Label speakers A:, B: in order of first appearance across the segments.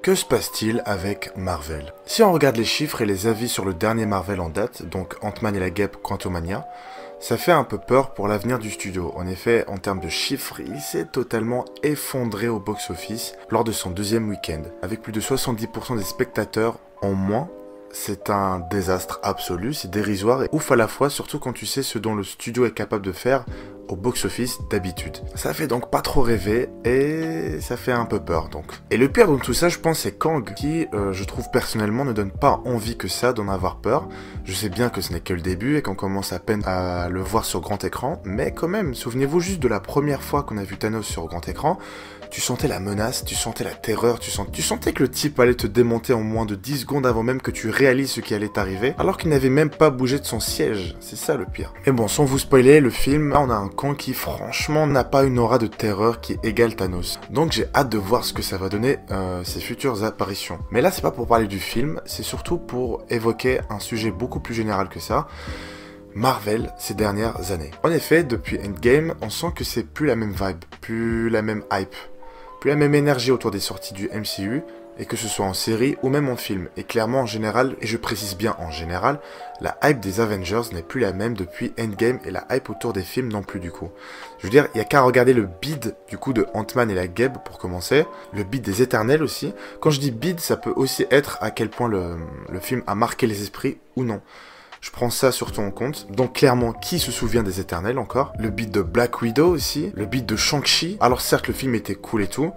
A: Que se passe-t-il avec Marvel? Si on regarde les chiffres et les avis sur le dernier Marvel en date, donc Ant-Man et la Guêpe Quantumania, ça fait un peu peur pour l'avenir du studio. En effet, en termes de chiffres, il s'est totalement effondré au box-office lors de son deuxième week-end. Avec plus de 70% des spectateurs en moins, c'est un désastre absolu, c'est dérisoire et ouf à la fois, surtout quand tu sais ce dont le studio est capable de faire au box-office d'habitude. Ça fait donc pas trop rêver et ça fait un peu peur donc. Et le pire dans tout ça, je pense, c'est Kang qui, je trouve personnellement, ne donne pas envie que ça d'en avoir peur. Je sais bien que ce n'est que le début et qu'on commence à peine à le voir sur grand écran, mais quand même, souvenez-vous juste de la première fois qu'on a vu Thanos sur grand écran. Tu sentais la menace, tu sentais la terreur, tu sentais que le type allait te démonter en moins de 10 secondes avant même que tu réalises ce qui allait t'arriver, alors qu'il n'avait même pas bougé de son siège. C'est ça le pire. Et bon, sans vous spoiler, le film, là, on a un Kang qui franchement n'a pas une aura de terreur qui égale Thanos. Donc j'ai hâte de voir ce que ça va donner ses futures apparitions. Mais là, c'est pas pour parler du film, c'est surtout pour évoquer un sujet beaucoup plus général que ça. Marvel ces dernières années. En effet, depuis Endgame, on sent que c'est plus la même vibe, plus la même hype, plus la même énergie autour des sorties du MCU, et que ce soit en série ou même en film. Et clairement, en général, et je précise bien en général, la hype des Avengers n'est plus la même depuis Endgame, et la hype autour des films non plus du coup. Je veux dire, il n'y a qu'à regarder le bid du coup de Ant-Man et la Guêpe pour commencer, le bid des Éternels aussi. Quand je dis bid, ça peut aussi être à quel point le film a marqué les esprits ou non. Je prends ça surtout en compte. Donc clairement, qui se souvient des Éternels encore? Le beat de Black Widow aussi. Le beat de Shang-Chi. Alors certes, le film était cool et tout.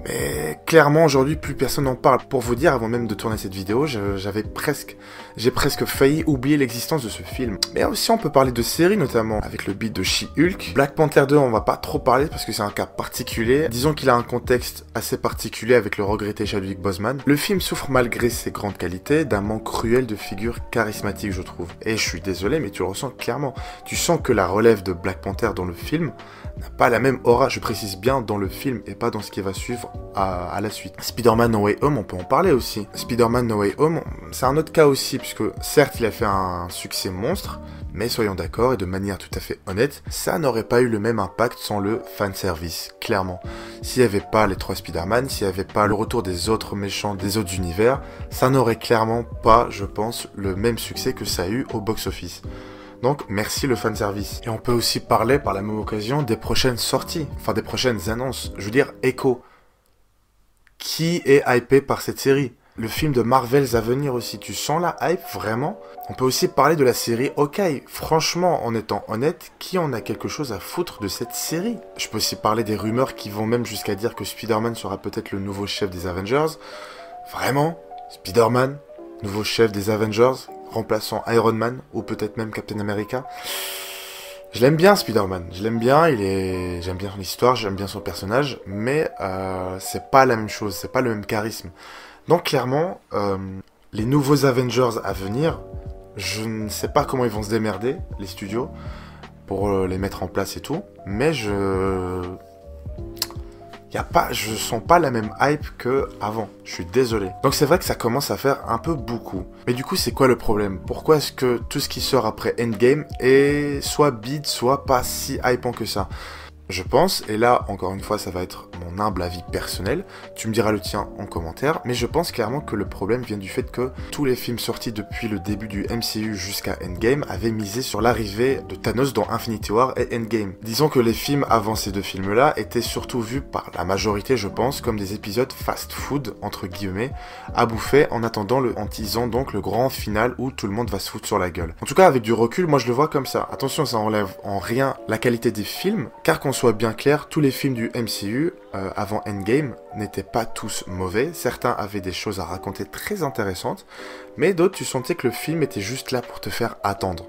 A: Mais clairement, aujourd'hui, plus personne n'en parle. Pour vous dire, avant même de tourner cette vidéo, j'ai presque failli oublier l'existence de ce film. Mais aussi, on peut parler de séries, notamment, avec le beat de She-Hulk. Black Panther 2, on va pas trop parler, parce que c'est un cas particulier. Disons qu'il a un contexte assez particulier avec le regretté Chadwick Boseman. Le film souffre, malgré ses grandes qualités, d'un manque cruel de figures charismatiques, je trouve. Et je suis désolé, mais tu le ressens clairement. Tu sens que la relève de Black Panther dans le film n'a pas la même aura, je précise bien, dans le film, et pas dans ce qui va suivre à la suite. Spider-Man No Way Home, on peut en parler aussi. Spider-Man No Way Home, c'est un autre cas aussi, puisque certes il a fait un succès monstre, mais soyons d'accord, et de manière tout à fait honnête, ça n'aurait pas eu le même impact sans le fanservice, clairement. S'il n'y avait pas les 3 Spider-Man, s'il n'y avait pas le retour des autres méchants des autres univers, ça n'aurait clairement pas, je pense, le même succès que ça a eu au box-office. Donc, merci le fanservice. Et on peut aussi parler par la même occasion des prochaines sorties, enfin des prochaines annonces. Je veux dire, Echo. Qui est hypé par cette série? Le film de Marvels à venir aussi, tu sens la hype vraiment? On peut aussi parler de la série Hawkeye. Franchement, en étant honnête, qui en a quelque chose à foutre de cette série? Je peux aussi parler des rumeurs qui vont même jusqu'à dire que Spider-Man sera peut-être le nouveau chef des Avengers. Vraiment? Spider-Man? Nouveau chef des Avengers? Remplaçant Iron Man, ou peut-être même Captain America? Je l'aime bien, Spider-Man. Je l'aime bien, j'aime bien son histoire, j'aime bien son personnage, mais c'est pas la même chose, c'est pas le même charisme. Donc clairement, les nouveaux Avengers à venir, je ne sais pas comment ils vont se démerder, les studios, pour les mettre en place et tout, mais je sens pas la même hype que avant. Je suis désolé. Donc c'est vrai que ça commence à faire un peu beaucoup. Mais du coup, c'est quoi le problème? Pourquoi est-ce que tout ce qui sort après Endgame est soit bid, soit pas si hypant que ça? Je pense, et là, encore une fois, ça va être mon humble avis personnel, tu me diras le tien en commentaire, mais je pense clairement que le problème vient du fait que tous les films sortis depuis le début du MCU jusqu'à Endgame avaient misé sur l'arrivée de Thanos dans Infinity War et Endgame. Disons que les films avant ces deux films-là étaient surtout vus par la majorité, je pense, comme des épisodes fast-food, entre guillemets, à bouffer en attendant en teasant donc le grand final où tout le monde va se foutre sur la gueule. En tout cas, avec du recul, moi je le vois comme ça. Attention, ça enlève en rien la qualité des films, car qu'on soit bien clair, tous les films du MCU avant Endgame n'étaient pas tous mauvais. Certains avaient des choses à raconter très intéressantes, mais d'autres, tu sentais que le film était juste là pour te faire attendre.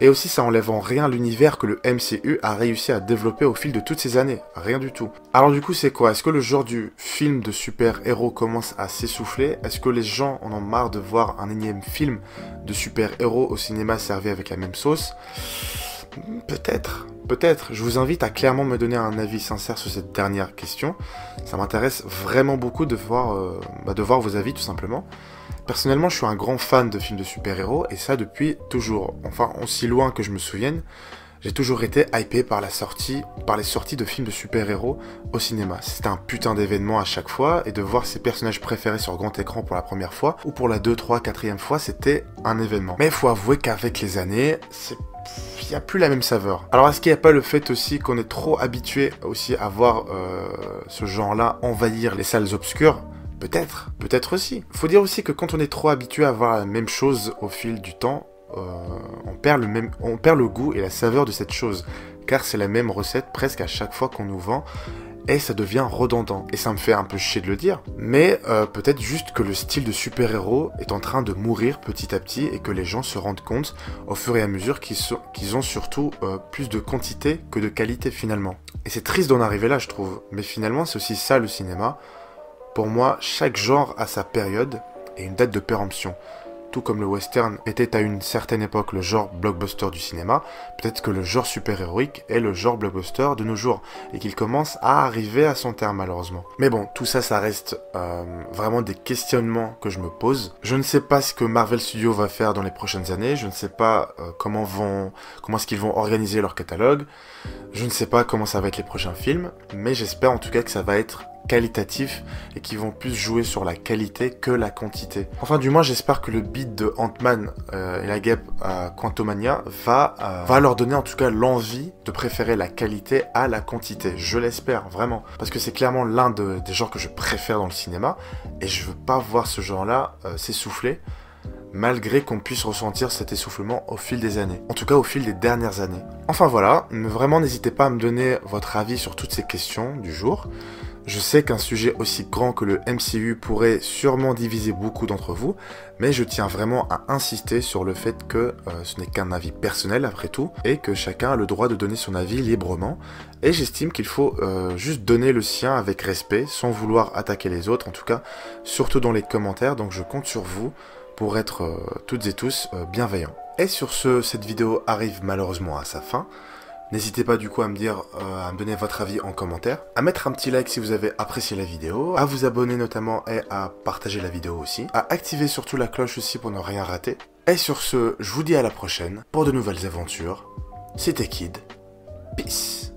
A: Et aussi, ça enlève en rien l'univers que le MCU a réussi à développer au fil de toutes ces années. Rien du tout. Alors du coup, c'est quoi? Est-ce que le genre du film de super-héros commence à s'essouffler? Est-ce que les gens en ont marre de voir un énième film de super-héros au cinéma servi avec la même sauce? Peut-être. Je vous invite à clairement me donner un avis sincère sur cette dernière question. Ça m'intéresse vraiment beaucoup de voir vos avis, tout simplement. Personnellement, je suis un grand fan de films de super-héros, et ça depuis toujours. Enfin, aussi loin que je me souvienne. J'ai toujours été hypé par les sorties de films de super-héros au cinéma. C'était un putain d'événement à chaque fois, et de voir ses personnages préférés sur grand écran pour la première fois, ou pour la 2, 3, 4e fois, c'était un événement. Mais il faut avouer qu'avec les années, il n'y a plus la même saveur. Alors est-ce qu'il n'y a pas le fait aussi qu'on est trop habitué aussi à voir ce genre-là envahir les salles obscures? Peut-être aussi. Faut dire aussi que quand on est trop habitué à voir la même chose au fil du temps, on perd le goût et la saveur de cette chose, car c'est la même recette presque à chaque fois qu'on nous vend, et ça devient redondant. Et ça me fait un peu chier de le dire, mais peut-être juste que le style de super-héros est en train de mourir petit à petit, et que les gens se rendent compte au fur et à mesure qu'ils ont surtout plus de quantité que de qualité finalement. Et c'est triste d'en arriver là, je trouve, mais finalement c'est aussi ça le cinéma. Pour moi, chaque genre a sa période et une date de péremption. Tout comme le western était à une certaine époque le genre blockbuster du cinéma, peut-être que le genre super-héroïque est le genre blockbuster de nos jours, et qu'il commence à arriver à son terme malheureusement. Mais bon, tout ça, ça reste vraiment des questionnements que je me pose. Je ne sais pas ce que Marvel Studios va faire dans les prochaines années, je ne sais pas comment est-ce qu'ils vont organiser leur catalogue, je ne sais pas comment ça va être les prochains films, mais j'espère en tout cas que ça va être qualitatif et qui vont plus jouer sur la qualité que la quantité. Enfin, du moins, j'espère que le beat de Ant-Man et la guêpe Quantumania va leur donner en tout cas l'envie de préférer la qualité à la quantité. Je l'espère, vraiment. Parce que c'est clairement l'un des genres que je préfère dans le cinéma, et je veux pas voir ce genre-là s'essouffler, malgré qu'on puisse ressentir cet essoufflement au fil des années. En tout cas, au fil des dernières années. Enfin voilà, vraiment n'hésitez pas à me donner votre avis sur toutes ces questions du jour. Je sais qu'un sujet aussi grand que le MCU pourrait sûrement diviser beaucoup d'entre vous, mais je tiens vraiment à insister sur le fait que ce n'est qu'un avis personnel après tout, et que chacun a le droit de donner son avis librement, et j'estime qu'il faut juste donner le sien avec respect, sans vouloir attaquer les autres, en tout cas, surtout dans les commentaires, donc je compte sur vous pour être toutes et tous bienveillants. Et sur ce, cette vidéo arrive malheureusement à sa fin. N'hésitez pas du coup à me donner votre avis en commentaire, à mettre un petit like si vous avez apprécié la vidéo, à vous abonner notamment et à partager la vidéo aussi, à activer surtout la cloche aussi pour ne rien rater. Et sur ce, je vous dis à la prochaine pour de nouvelles aventures. C'était Kid, peace.